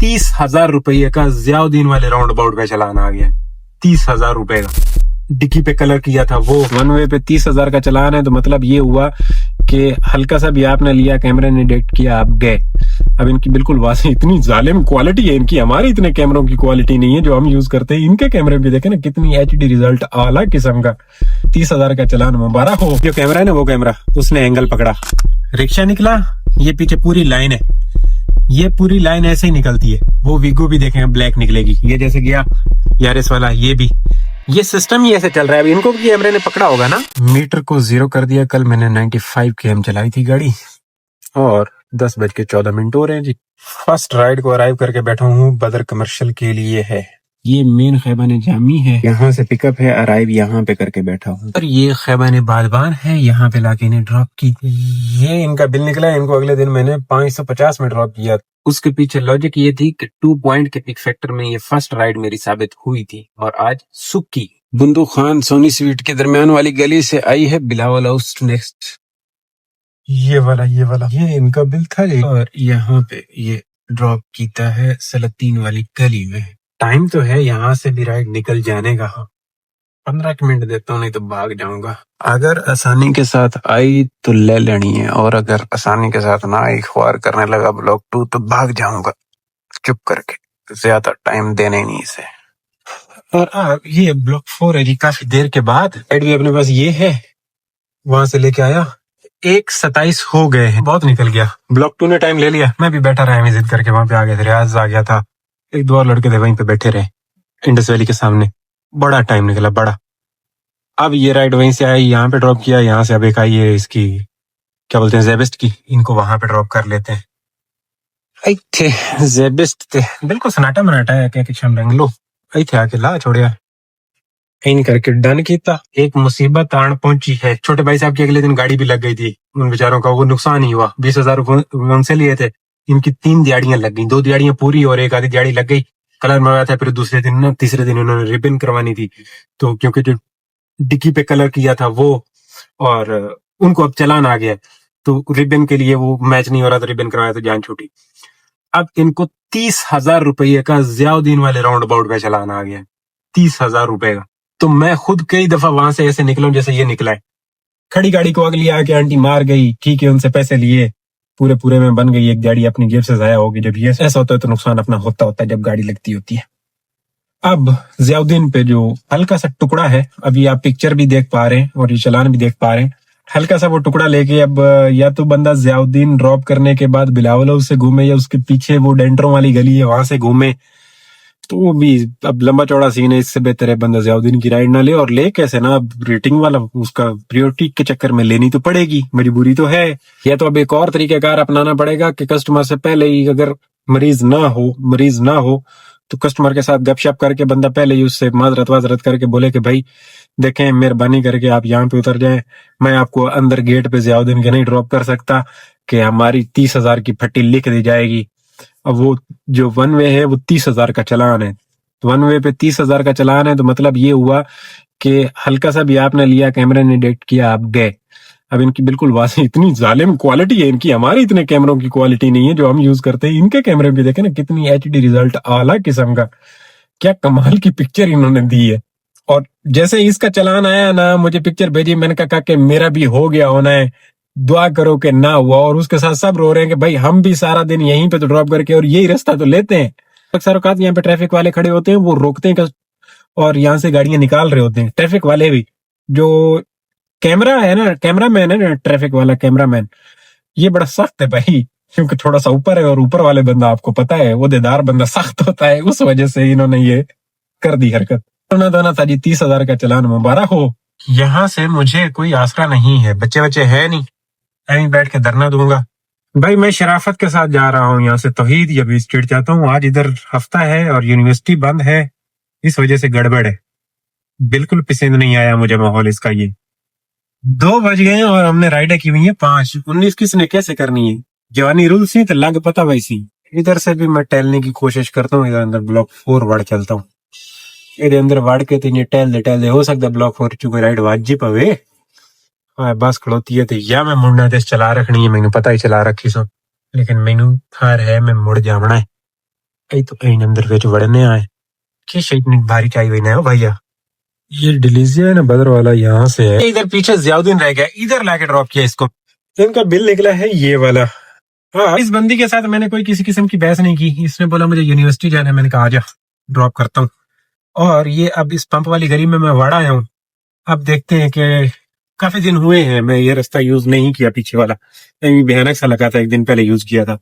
30,000 रुपये का जियाउद्दीन वाले राउंड अबाउट का चालान आ गया। 30,000 रुपए का डिक्की पे कलर किया था वो। वन वे पे 30,000 का चालान है, तो मतलब ये हुआ कि हल्का सा भी आपने लिया, कैमरे ने डिटेक्ट किया, आप गए। अब इनकी बिल्कुल वासे इतनी जालिम क्वालिटी है इनकी, हमारे इतने कैमरों की क्वालिटी नहीं है जो हम यूज करते हैं। इनके कैमरे भी देखे ना कितनी HD रिजल्ट, आला किस्म का। 30,000 का चालान मुबारक हो। जो कैमरा है ना वो कैमरा, उसने एंगल पकड़ा, रिक्शा निकला, ये पीछे पूरी लाइन है, ये पूरी लाइन ऐसे ही निकलती है। वो वीगो भी देखेंगे ब्लैक निकलेगी, ये जैसे गया यारिस वाला, ये भी, ये सिस्टम ही ऐसे चल रहा है। अब इनको भी कैमरे ने पकड़ा होगा ना। मीटर को 0 कर दिया। कल मैंने 95 km चलाई थी गाड़ी और 10:14 हो रहे हैं जी। फर्स्ट राइड को अराइव करके बैठा हूँ, बदर कमर्शियल के लिए है। ये मेन खैबान जामी है, यहाँ से पिकअप है, अराइव यहाँ पे करके बैठा हूँ। और ये खैबान बादबान है, यहाँ पे लाके इन्हें ड्रॉप की। ये इनका बिल निकला, इनको अगले दिन मैंने 550 में ड्रॉप किया। उसके पीछे लॉजिक ये थी कि 2 पॉइंट के पिक फैक्टर में ये फर्स्ट राइड मेरी साबित हुई थी। और आज सुक्की बुंदू खान सोनी स्वीट के दरमियान वाली गली से आई है बिलावल हाउस नेक्स्ट। ये वाला ये इनका बिल था जी। और यहाँ पे ये ड्रॉप कीता है सलातीन वाली गली में। टाइम तो है यहाँ से भी राइड निकल जाने का। 15 मिनट देता हूँ, नहीं तो भाग जाऊंगा। अगर आसानी के साथ आई तो ले लेनी है, और अगर आसानी के साथ ना आई, ख्वार करने लगा ब्लॉक 2, तो भाग जाऊंगा चुप करके, ज्यादा टाइम देने ही नहीं इसे। और ये ब्लॉक 4 है जी, काफी देर के बाद। राइड भी अपने पास ये है, वहां से लेके आया। 1:27 हो गए हैं, बहुत निकल गया। ब्लॉक 2 ने टाइम ले लिया, मैं भी बैठा रहा जिद करके। वहां पे आ गए थे, रियाज आ गया था, 1-2 और लड़के थे, वहीं पे बैठे रहे इंडस वैली के सामने। बड़ा टाइम निकला, बड़ा। अब ये राइड वहीं से आई, यहाँ पे ड्रॉप किया। यहाँ से अब एक आई है इसकी, क्या बोलते हैं, जेबिस्ट की। इनको वहां पे ड्रॉप कर लेते हैं। आई थे जेबिस्ट थे, बिल्कुल सन्नाटा मनाटा है क्या कि शमरंग लो आई थे, आके ला छोड़िया इन करके डन किया। एक मुसीबत आन पहुंची है। छोटे भाई साहब की अगले दिन गाड़ी भी लग गई थी, उन बेचारों का वो नुकसान ही हुआ। 20,000 उनसे लिए थे, इनकी 3 दिहाड़ियां लग गई, 2 दिहाड़ियां पूरी और एक आधी दिहाड़ी लग गई। कलर मंगाया था, फिर दूसरे दिन ना, तीसरे दिन उन्होंने रिबन करवानी थी, तो क्योंकि जो डिक्की पे कलर किया था वो, और उनको अब चालान आ गया, तो रिबन के लिए वो मैच नहीं हो रहा, तो रिबन करवाया तो जान छूटी। अब इनको 30,000 रुपये का जियाउद्दीन वाले राउंड अबाउट का चालान आ गया। 30,000 रुपए का। तो मैं खुद कई दफा वहां से ऐसे निकला जैसे ये निकला है। खड़ी गाड़ी को अगली आके आंटी मार गई, ठीक है, उनसे पैसे लिए, पूरे में बन गई एक गाड़ी, अपनी जेब से जाया होगी। जब ये ऐसा होता है तो नुकसान अपना होता है जब गाड़ी लगती होती है। अब जियाउद्दीन पे जो हल्का सा टुकड़ा है, अभी आप पिक्चर भी देख पा रहे हैं और ये चालान भी देख पा रहे हैं। हल्का सा वो टुकड़ा लेके अब या तो बंदा जियाउद्दीन ड्रॉप करने के बाद बिलावल हाउस से घूमे, या उसके पीछे वो डेंटरों वाली गली है वहां से घूमे, तो वो भी अब लंबा चौड़ा सीन है। इससे बेहतर है बंदा जियाउद्दीन की राइड ना ले, और ले कैसे ना, अब रेटिंग वाला उसका प्रियोरिटी के चक्कर में लेनी तो पड़ेगी, मजबूरी तो है। या तो अब एक और तरीकाकार अपनाना पड़ेगा कि कस्टमर से पहले ही, अगर मरीज ना हो तो कस्टमर के साथ गपशप करके बंदा पहले ही उससे माजरत करके बोले कि भाई देखें, मेहरबानी करके आप यहाँ पे उतर जाएं, मैं आपको अंदर गेट पे जियाउद्दीन के नहीं ड्रॉप कर सकता, कि हमारी 30,000 की फट्टी लिख दी जाएगी। अब वो जो वन वे है वो 30,000 का चालान है, वन वे पे 30,000 का चालान है, तो मतलब ये हुआ कि हल्का सा भी आपने लिया, कैमरे ने डिटेक्ट किया, आप गए। अब इनकी बिल्कुल वासे इतनी जालिम क्वालिटी है इनकी, हमारे इतने कैमरों की क्वालिटी नहीं है जो हम यूज करते हैं। इनके कैमरे भी देखे ना कितनी HD रिजल्ट, आला किस्म का, क्या कमाल की पिक्चर इन्होंने दी है। और जैसे इसका चालान आया ना, मुझे पिक्चर भेजी, मैंने कहा कि मेरा भी हो गया होना है, दुआ करो कि ना हुआ। और उसके साथ सब रो रहे हैं कि भाई हम भी सारा दिन यहीं पे तो ड्रॉप करके और यही रास्ता तो लेते हैं। अक्सर औकात यहाँ पे ट्रैफिक वाले खड़े होते हैं, वो रोकते हैं और यहाँ से गाड़ियां निकाल रहे होते हैं। ट्रैफिक वाले भी, जो कैमरा है ना, कैमरामैन है ना, ट्रैफिक वाला कैमरामैन, ये बड़ा सख्त है भाई, क्योंकि थोड़ा सा ऊपर है, और ऊपर वाले बंदा आपको पता है ओहदेदार बंदा सख्त होता है, उस वजह से इन्होंने ये कर दी हरकत। दोना था जी, 30,000 का चालान मुबारक हो। यहाँ से मुझे कोई आसरा नहीं है, बच्चे है नहीं, यहीं बैठ के धरना दूंगा भाई। मैं शराफत के साथ जा रहा हूँ यहाँ से तौहीद या स्ट्रीट जाता हूँ। आज इधर हफ्ता है और यूनिवर्सिटी बंद है, इस वजह से गड़बड़ है। बिल्कुल पसंद नहीं आया मुझे माहौल इसका। ये 2 बज गए और हमने राइडें की हुई है 5। 19 किसने कैसे करनी है, जवानी रूल सी तो लग पता वैसी। इधर से भी मैं टहलने की कोशिश करता हूँ, इधर अंदर ब्लॉक 4 वड़ चलता हूँ। इधर अंदर वड़ के तो टहल दे हो सकता ब्लॉक 4 चुके राइड वाजी पवे। बस खड़ोती है तो या मैं मुड़ना ते चला रखनी है, मैनू पता ही चला रखी सो, लेकिन मैनू थार है मैं मुड़ जावना है। तो अंदर वे वड़ने आए कि इतनी भारी चाहिए हुई ना हो भैया। ये डिलीजिया है ना बदर वाला, यहाँ से है। इधर पीछे जियाउद्दीन रह गया, इधर लाके ड्रॉप किया इसको। इनका बिल निकला है ये वाला। हाँ, इस बंदी के साथ मैंने कोई किसी किस्म की बहस नहीं की। इसने बोला मुझे यूनिवर्सिटी जाना है, मैंने कहा आजा ड्रॉप करता हूँ। और ये अब इस पंप वाली गली में मैं वड़ा आया हूँ। अब देखते हैं कि काफी दिन हुए हैं मैं ये रास्ता यूज नहीं किया, पीछे वाला भयानक सा लगा था, एक दिन पहले यूज किया था।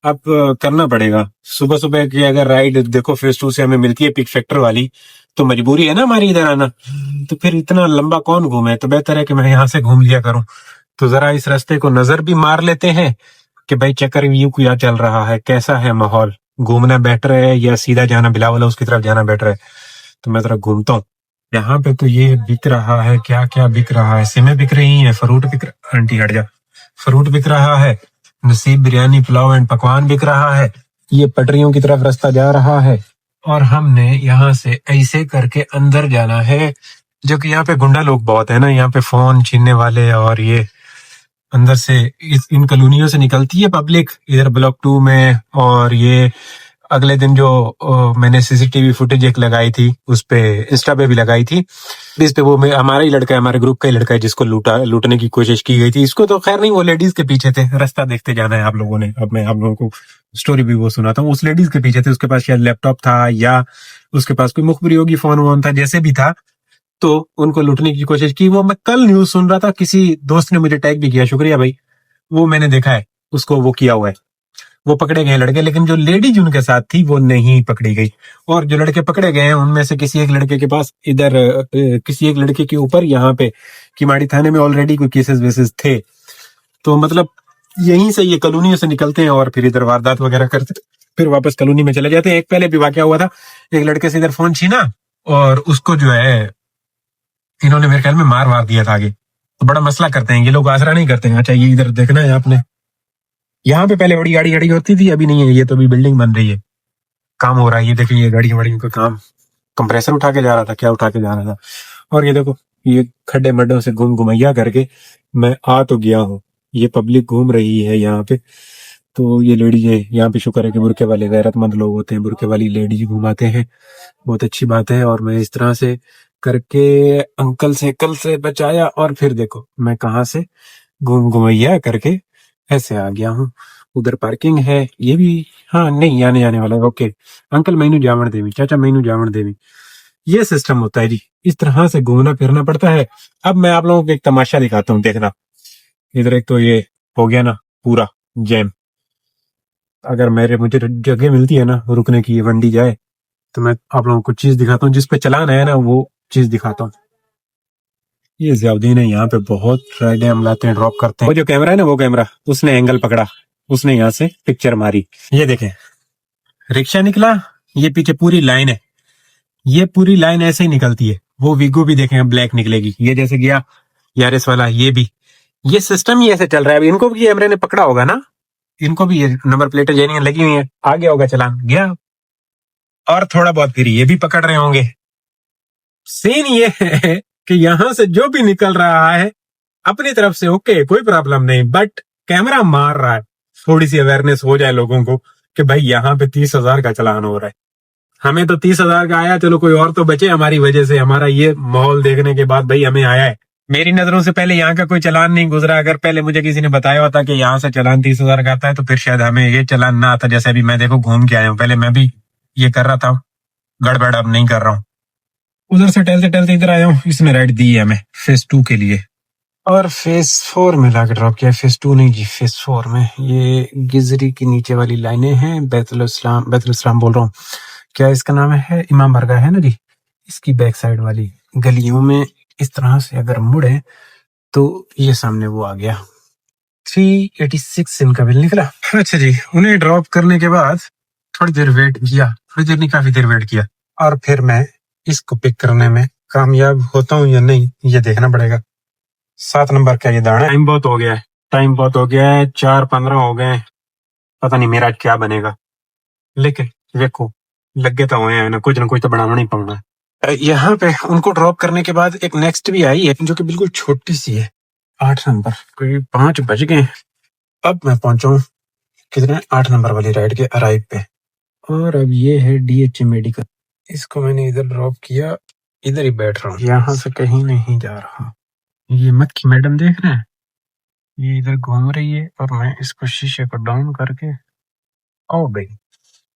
अब करना पड़ेगा। सुबह सुबह की अगर राइड देखो फेज 2 से हमें मिलती है पिक फैक्टर वाली, तो मजबूरी है ना हमारी इधर आना। तो फिर इतना लंबा कौन घूमे, तो बेहतर है कि मैं यहाँ से घूम लिया करूं। तो जरा इस रास्ते को नजर भी मार लेते हैं कि भाई चक्कर व्यू क्या चल रहा है, कैसा है माहौल, घूमना बेटर है या सीधा जाना बिलावल उसकी तरफ जाना बेटर है। तो मैं जरा घूमता हूँ। यहाँ पे तो ये बिक रहा है, क्या क्या बिक रहा है, सिमें बिक रही है, फ्रूट बिक रहा, आंटी हट जा, फ्रूट बिक रहा है, नसीब बिरयानी पुलाव एंड पकवान बिक रहा है। ये पटरियों की तरफ रास्ता जा रहा है और हमने यहाँ से ऐसे करके अंदर जाना है, जो कि यहाँ पे गुंडा लोग बहुत है ना, यहाँ पे फोन छीनने वाले। और ये अंदर से इन कॉलोनियों से निकलती है पब्लिक इधर ब्लॉक 2 में। और ये अगले दिन जो मैंने सीसीटीवी फुटेज एक लगाई थी, उस पे इंस्टा पे भी लगाई थी, इस पे वो हमारा ही लड़का है, हमारे ग्रुप का ही लड़का है, जिसको लूटने की कोशिश की गई थी। इसको तो खैर नहीं, वो लेडीज के पीछे थे, रास्ता देखते जाना है आप लोगों ने। अब मैं आप लोगों को स्टोरी भी वो सुनाता हूँ। उस लेडीज के पीछे थे, उसके पास शायद लैपटॉप था या उसके पास कोई मुखबिरी होगी, फोन वोन था, जैसे भी था, तो उनको लूटने की कोशिश की। वो मैं कल न्यूज सुन रहा था, किसी दोस्त ने मुझे टैग भी किया, शुक्रिया भाई, वो मैंने देखा है उसको, वो किया हुआ है। वो पकड़े गए लड़के, लेकिन जो लेडी उनके साथ थी वो नहीं पकड़ी गई। और जो लड़के पकड़े गए हैं उनमें से किसी एक लड़के के पास इधर किसी एक लड़के के ऊपर यहाँ पे किमाड़ी थाने में ऑलरेडी कोई केसेस वेसेस थे। तो मतलब यहीं से ये कॉलोनियों से निकलते हैं और फिर इधर वारदात वगैरह करते, फिर वापस कॉलोनी में चले जाते हैं। एक पहले भी वाकया हुआ था, एक लड़के से इधर फोन छीना और उसको जो है इन्होंने मेरे ख्याल में मार दिया था आगे। तो बड़ा मसला करते हैं ये लोग, आसरा नहीं करते हैं। अच्छा, ये इधर देखना है आपने, यहाँ पे पहले बड़ी गाड़ी खड़ी होती थी, अभी नहीं है, ये तो अभी बिल्डिंग बन रही है, काम हो रहा है। ये देखिए, ये गाड़ी वाड़ी का काम, कंप्रेसर उठा के जा रहा था, क्या उठा के जा रहा था। और ये देखो, ये खड्डे मड्डों से घुमैया करके मैं आ तो गया हूँ। ये पब्लिक घूम रही है यहाँ पे। तो ये लेडीज है यहाँ पे, शुक्र है कि बुरके वाले गैरतमंद लोग होते हैं, बुरके वाली लेडीज घुमाते हैं, बहुत अच्छी बात है। और मैं इस तरह से करके अंकल से कल से बचाया, और फिर देखो मैं कहाँ से घुमैया करके ऐसे आ गया हूँ। उधर पार्किंग है, ये भी, हाँ नहीं, आने वाला है। ओके, अंकल मैनू जावण देवी, चाचा मैनू जावण देवी, ये सिस्टम होता है जी। इस तरह से घूमना फिरना पड़ता है। अब मैं आप लोगों को एक तमाशा दिखाता हूँ, देखना। इधर एक तो ये हो गया ना पूरा जैम। अगर मुझे जगह मिलती है ना रुकने की, ये वंडी जाए, तो मैं आप लोगों को चीज दिखाता हूँ, जिसपे चलान है ना वो चीज दिखाता हूँ। ये जियाउद्दीन है, यहाँ पे बहुत राइडें हम लाते हैं, ड्रॉप करते हैं। वो जो कैमरा है ना, वो कैमरा उसने एंगल पकड़ा, उसने यहाँ से पिक्चर मारी। ये देखें, रिक्शा निकला, ये पीछे पूरी लाइन है, ये पूरी लाइन ऐसे ही निकलती है। वो वीगो भी देखें ब्लैक निकलेगी, ये जैसे गया यारिस वाला, ये भी, ये सिस्टम ही ऐसे चल रहा है। अभी इनको भी कैमरे ने पकड़ा होगा ना, इनको भी ये नंबर प्लेटें जेन्युइन लगी हुई है, आ गया होगा चलान, गया। और थोड़ा बहुत फिर ये भी पकड़ रहे होंगे। सीन ये है कि यहां से जो भी निकल रहा है अपनी तरफ से ओके, कोई प्रॉब्लम नहीं, बट कैमरा मार रहा है। थोड़ी सी अवेयरनेस हो जाए लोगों को कि भाई यहाँ पे 30,000 का चलान हो रहा है। हमें तो 30,000 का आया, चलो कोई और तो बचे हमारी वजह से। हमारा ये माहौल देखने के बाद भाई हमें आया है। मेरी नजरों से पहले यहाँ का कोई चलान नहीं गुजरा। अगर पहले मुझे किसी ने बताया होता कि यहाँ से चलान 30,000 का आता है, तो फिर शायद हमें ये चलान ना आता। जैसे अभी मैं देखो घूम के आया हूँ, पहले मैं भी ये कर रहा था गड़बड़, अब नहीं कर रहा हूँ। उधर से टहलते टहलते इधर आया हूँ, इसने राइड दी है हमें फेज 2 के लिए, और फेज 4 में लाके ड्रॉप किया। फेज 2 नहीं जी, फेज 4 में। ये गिजरी की नीचे वाली लाइनें हैं, बैतुल इस्लाम बोल रहा हूँ, क्या इसका नाम है, इमाम बारगाह है ना जी, इसकी बैक साइड वाली गलियों में इस तरह से अगर मुड़े तो ये सामने वो आ गया। 386 इनका बिल निकला। अच्छा जी, उन्हें ड्रॉप करने के बाद थोड़ी देर वेट किया, थोड़ी देर नहीं काफी देर वेट किया, और फिर मैं इसको पिक करने में कामयाब होता हूँ या नहीं ये देखना पड़ेगा। 7 नंबर का ये दाना। टाइम बहुत हो गया है, 4:15 हो गए, पता नहीं मेरा क्या बनेगा, लेकिन देखो लगे तो हुए हैं ना कुछ तो बनाना नहीं पाऊंगा। यहाँ पे उनको ड्रॉप करने के बाद एक नेक्स्ट भी आई है, जो कि बिल्कुल छोटी सी है, 8 नंबर। कोई 5 बज गए, अब मैं पहुंचा हूँ कितने, 8 नंबर वाली राइड के अराइव पे। और अब ये है DHA मेडिकल। इसको मैंने इधर ड्रॉप किया, इधर ही बैठ रहा हूँ, यहाँ से कहीं नहीं जा रहा। ये मक्खी मैडम देख रहे हैं, ये इधर घूम रही है और मैं इसको शीशे को डाउन करके, ओ भाई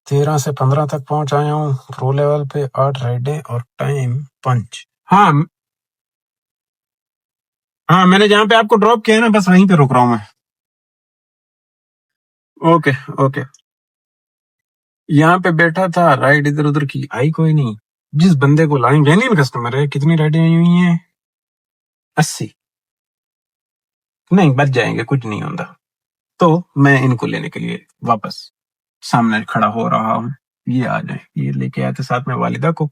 13 से 15 तक पहुंच आया हूँ। प्रो लेवल पे 8 राइडें और टाइम 5। हाँ हाँ, मैंने जहाँ पे आपको ड्रॉप किया है ना, बस वहीं पे रुक रहा हूँ मैं। Okay okay. यहाँ पे बैठा था, राइड इधर उधर की, आई कोई नहीं। जिस बंदे को लाइन जेन्युइन कस्टमर है। कितनी राइडें आई हुई हैं? 80। नहीं, बच जाएंगे, कुछ नहीं होता। तो मैं इनको लेने के लिए वापस सामने खड़ा हो रहा हूँ। ये आ जाए, ये लेके आए थे साथ में वालिदा को,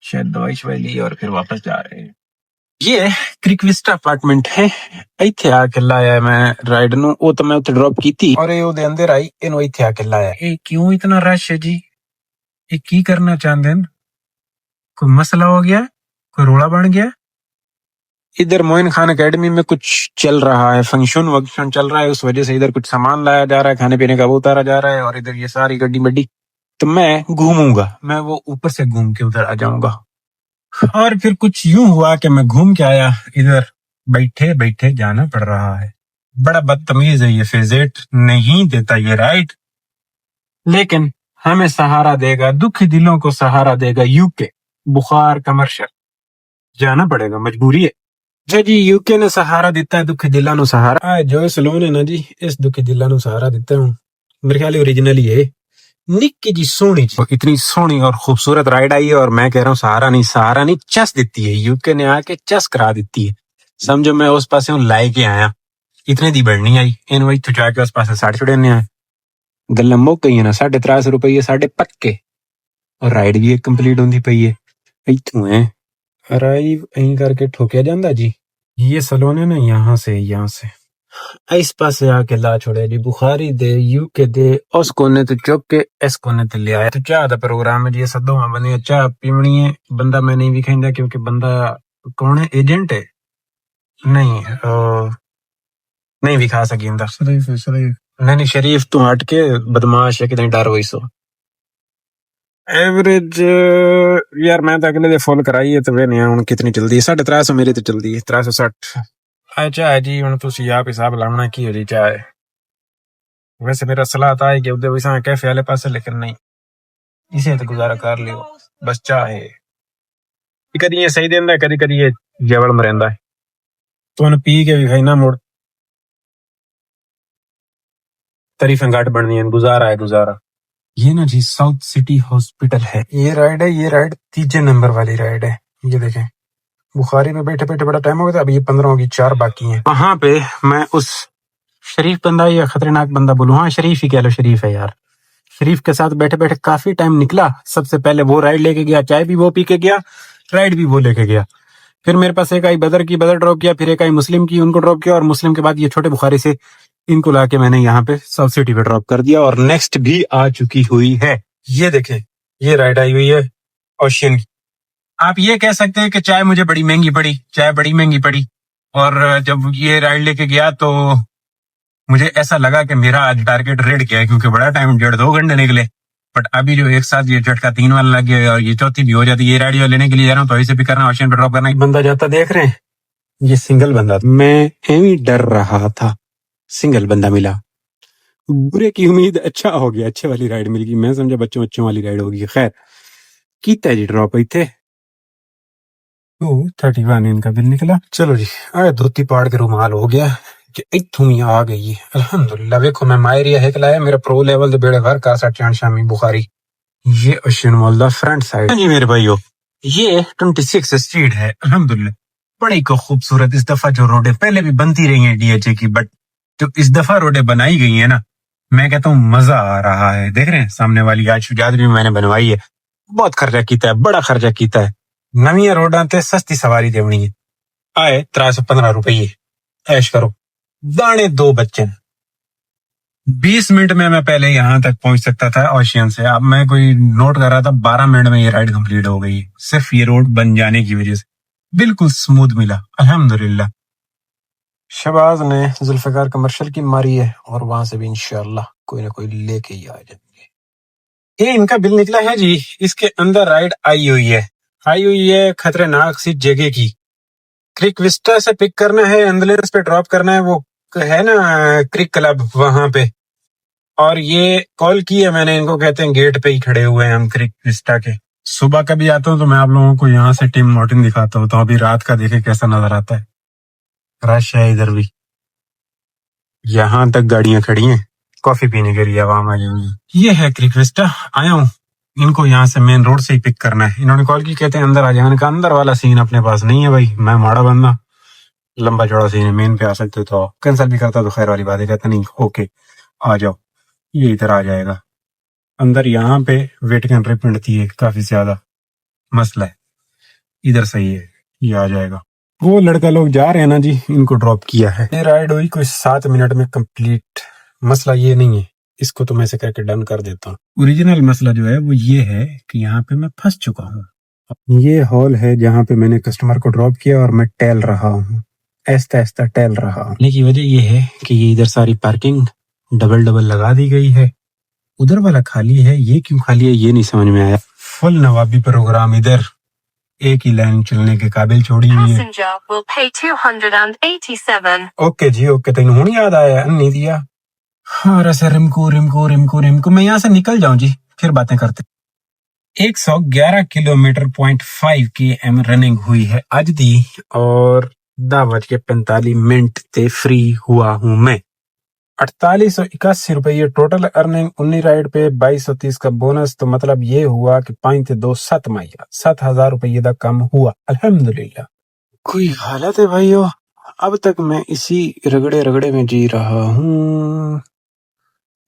शायद दवाई शवाई ली और फिर वापस जा रहे हैं। ये क्रिकविस्टा अपार्टमेंट है, ਇੱਥੇ ਆ ਕੇ ਲਾਇਆ मैं राइड ਨੂੰ। ਉਹ ਤਾਂ ਮੈਂ ਉੱਥੇ ਡ੍ਰੌਪ ਕੀਤੀ ਔਰ ਇਹ ਉਹਦੇ ਅੰਦਰ ਆਈ, ਇਹਨੂੰ ਇੱਥੇ ਆ ਕੇ ਲਾਇਆ। ਇਹ ਕਿਉਂ इतना रश है जी? ये की करना चाहते हैं? कोई मसला हो गया, कोई रोड़ा बन गया? इधर मोइन खान एकेडमी में कुछ चल रहा है, फंक्शन चल रहा है, उस वजह से इधर कुछ सामान लाया जा रहा है, खाने पीने का वो उतारा जा रहा है। और इधर ये सारी गड्डी बड्डी, तो मैं घूमूंगा, मैं वो ऊपर से घूम के उधर आ जाऊंगा। और फिर कुछ यूं हुआ कि मैं घूम के आया, इधर बैठे बैठे जाना पड़ रहा है। बड़ा बदतमीज है ये फेजेट, नहीं देता ये राइट, लेकिन हमें सहारा देगा, दुखी दिलों को सहारा देगा यूके बुखार कमर्शियल। जाना पड़ेगा, मजबूरी है जी। यूके ने सहारा दिता है दुखी दिलों ਨੂੰ सहारा। जो सलोन है ना जी, इस दुखी दिलों ਨੂੰ सहारा दिता हूँ। मेरे ख्याल ओरिजिनल ही है, निक्की जी सोनी जी, इतनी सोनी और खूबसूरत राइड आई है। और मैं कह रहा हूँ सहारा नहीं चस देती है, यूके ने आके चस करा देती है। समझो मैं उस पासे लाई के आया, इतने दी बढ़नी आई, इन वही तो जाके उस पासे साढ़े छुड़े आया। गल्ला मुक गई ना, 350 रुपये साढ़े पक्के, और राइड भी एक कंप्लीट होती पई है। इतों है अराइव अं करके ठोकिया जाता जी। ये सलोन है ना, यहाँ से इस पासे आके ला छोड़े जी। बुखारी दे, यूके दे, उस कोने तो चुक के इस कोने ते ले आया। तो चाह दा प्रोग्राम है जी, सदो हाँ बने चाह पीवनी है। बंदा मैं नहीं विखेंदा क्योंकि बंदा कौन है, एजेंट है, नहीं नहीं विखा सकिंदा। नहीं शरीफ तू हट के बदमाश है, कितनी डर हुई सो। एवरेज यार मैं तो अगले दे फुल कराई है, तो वे नहीं हूं कितनी चलती है। 350 मेरी तो चलती है, 360। अच्छा है जी, हूं तुसी आप हिसाब लाना की हो जी चाहे। वैसे मेरा सलाह था है कि उधर वैसा कैफे वाले पास, लेकिन नहीं, इसे तो गुजारा कर लियो, बस चाहे कदी ये सही देंदा, कदी कदी ये जवल में रहंदा है। तो पी के भी खाई ना मुड़ तारीफें घट बननी है, गुजारा है गुजारा। ये ना जी साउथ सिटी हॉस्पिटल है, ये राइड 3 नंबर वाली राइड है। ये देखें, बुखारी में बैठे बैठे बड़ा टाइम हो गया था, अभी ये 15 होगी, 4 बाकी हैं। वहां पे मैं उस शरीफ बंदा या खतरनाक बंदा बोलूं, हाँ शरीफ ही कह लो, शरीफ है यार। शरीफ के साथ बैठे बैठे काफी टाइम निकला। सबसे पहले वो राइड लेके गया, चाय भी वो पी के गया, राइड भी वो लेके गया। फिर मेरे पास एक आई बदर ड्रॉप किया, फिर एक आई मुस्लिम की, उनको ड्रॉप किया, और मुस्लिम के बाद ये छोटे बुखारी से इनको लाके मैंने यहाँ पे साउथ सिटी पे ड्रॉप कर दिया। और नेक्स्ट भी आ चुकी हुई है, ये देखें, ये राइड आई हुई है ओशियन की। आप ये कह सकते हैं कि चाय मुझे बड़ी महंगी पड़ी, और जब ये राइड लेके गया तो मुझे ऐसा लगा कि मेरा आज टारगेट रेड किया है, क्योंकि बड़ा टाइम 1.5-2 घंटे निकले। बट अभी जो एक साथ ये झटका 3 वाला लग गया और ये चौथी भी हो जाती है। ये राइड लेने के लिए जा रहा हूँ, तो ऐसे भी करना, ओशियन पे ड्रॉप करना। बंदा जाता देख रहे हैं, ये सिंगल बंदा, मैं एवी डर रहा था, सिंगल बंदा मिला। बुरे की उम्मीद अच्छा हो गया, अच्छे वाली राइड मिल गई। मैं समझा बच्चों वाली राइड होगी। खैर कीता जी ड्रॉप इथे 231 इनका बिल निकला। चलो जी, आए धोती पाड़ के रुमाल हो गया कि इत्थों ही आ गई है अल्हम्दुलिल्लाह। देखो मैं मायरिया है लाया, मेरा प्रो लेवल दे बेड़े घर का चांद शामी बुखारी। ये ओशियन मॉल दा फ्रंट साइड जी मेरे भाइयों, ये 26 स्ट्रीट है अल्हम्दुलिल्लाह। बड़ी को खूबसूरत इस दफा जो रोडें पहले भी बनती रही हैं DHA की, बट जो इस दफा रोडें बनाई गई है ना, मैं कहता हूँ मजा आ रहा है। देख रहे हैं सामने वाली आज शुजात भी मैंने बनवाई है, बहुत खर्चा कीता है, बड़ा खर्चा कीता है। नवी रोडां ते सस्ती सवारी देवनी है। आए 315 रुपये, ऐश करो। दाने 2 बच्चे, 20 मिनट में मैं पहले यहाँ तक पहुंच सकता था ओशियन से। अब मैं कोई नोट कर रहा था, 12 मिनट में ये राइड कंप्लीट हो गई, सिर्फ ये रोड बन जाने की वजह से। बिल्कुल स्मूथ मिला अल्हम्दुलिल्लाह। शबाज ने जुल्फिकार कमर्शियल की मारी है, और वहां से भी इंशाल्लाह कोई ना कोई लेके ही आ जाएंगे। ये इनका बिल निकला है जी। इसके अंदर राइड आई हुई है खतरनाक सी जगह की। क्रिक विस्टा से पिक करना है, एम्बुलेंस पे ड्रॉप करना है, वो है ना क्रिक क्लब वहां पे। और ये कॉल की है मैंने इनको, कहते हैं गेट पे ही खड़े हुए हैं हम क्रिक विस्टा के। सुबह कभी आता हूँ तो मैं आप लोगों को यहाँ से टिम मार्टिन दिखाता हूँ, तो अभी रात का देखे कैसा नजर आता है। रश है इधर भी, यहाँ तक गाड़ियां खड़ी हैं कॉफी पीने के लिए आवाम आई हुई है। ये है क्रिक विस्टा, आया हूँ। इनको यहाँ से मेन रोड से ही पिक करना है। इन्होंने कॉल की, कहते हैं अंदर आ जाने का। अंदर वाला सीन अपने पास नहीं है भाई, मैं माड़ा बंदा, लंबा चौड़ा सीन है। मेन पे आ सकते तो कैंसिल भी करता तो खैर वाली बात है, कहता नहीं ओके आ जाओ। ये इधर आ जाएगा अंदर। यहाँ पे वेट करनी पड़ती है काफी ज्यादा, मसला है। इधर सही है, ये आ जाएगा। वो लड़का लोग जा रहे हैं ना जी, इनको ड्रॉप किया है। ये राइड हुई कुछ 7 मिनट में कंप्लीट। मसला ये नहीं है, इसको तो मैं से करके डन कर देता हूँ। ओरिजिनल मसला जो है वो ये है कि यहाँ पे मैं फंस चुका हूँ। ये हॉल है जहाँ पे मैंने कस्टमर को ड्रॉप किया और मैं टहल रहा हूँ, ऐसा ऐसा टहल रहा हूँ। की वजह ये है कि ये इधर सारी पार्किंग डबल डबल लगा दी गई है, उधर वाला खाली है। ये क्यों खाली है ये नहीं समझ में आया। फुल नवाबी प्रोग्राम इधर, एक ही लाइन चलने के काबिल छोड़ी हुई है। ओके जी ओके, तेन हूं याद आया नहीं दिया। हाँ रसे रिमको रिमको रिमको रिमको, मैं यहाँ से निकल जाऊं जी, फिर बातें करते। 111 किलोमीटर 0.5 km रनिंग हुई है आज दी, और 10:45 ते फ्री हुआ हूं मैं। 4881 रुपये टोटल अर्निंग 19 राइड पे, 2230 का बोनस। तो मतलब ये हुआ कि 5 ते 2 7 माइया 7000 रुपये का कम हुआ अल्हम्दुलिल्लाह। कोई हालत है भाइयों, अब तक मैं इसी रगड़े रगड़े में जी रहा हूँ।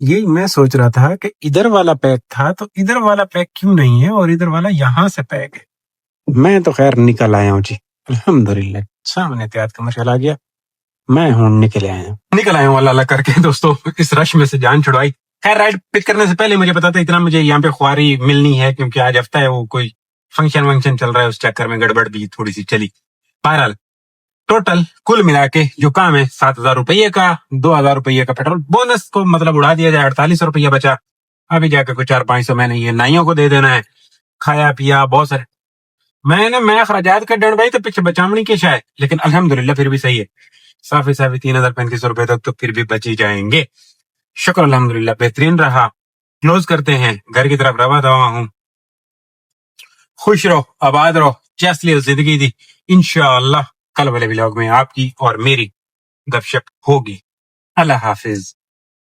यही मैं सोच रहा था कि इधर वाला पैक था तो इधर वाला पैक क्यों नहीं है, और इधर वाला यहाँ से पैक है। मैं तो खैर निकल आया हूँ जी अल्हम्दुलिल्लाह। सामने एहतियात का मशल आ गया, मैं हूँ निकल आया हूँ अल्लाह करके। दोस्तों इस रश में से जान छुड़वाई। खैर राइड पिक करने से पहले मुझे पता था इतना मुझे यहाँ पे ख्वारी मिलनी है, क्योंकि आज हफ्ता है, वो कोई फंक्शन वंक्शन चल रहा है, उस चक्कर में गड़बड़ भी थोड़ी सी चली। बहरहाल टोटल कुल मिला के जो काम है 7000 रुपये का, 2000 रुपये का पेट्रोल बोनस को मतलब उड़ा दिया जाए, 4800 रुपया बचा। अभी जाकर कुछ 400-500 मैंने ये नाइयों को दे देना है, खाया पिया बहुत सारे। मैं अखराजात का डर भाई तो पीछे बचावनी के शायद, लेकिन अल्हम्दुलिल्लाह फिर भी सही है। साफी 3035 रुपए तक तो फिर भी बच ही जाएंगे। शुक्र अल्हम्दुलिल्लाह बेहतरीन रहा। क्लोज करते हैं, घर की तरफ रवा दवा हूँ। खुश रहो, आबाद रहो, जैसी जिंदगी दी। इंशाअल्लाह कल वाले व्लॉग में आपकी और मेरी गपशप होगी। अल्लाह हाफिज।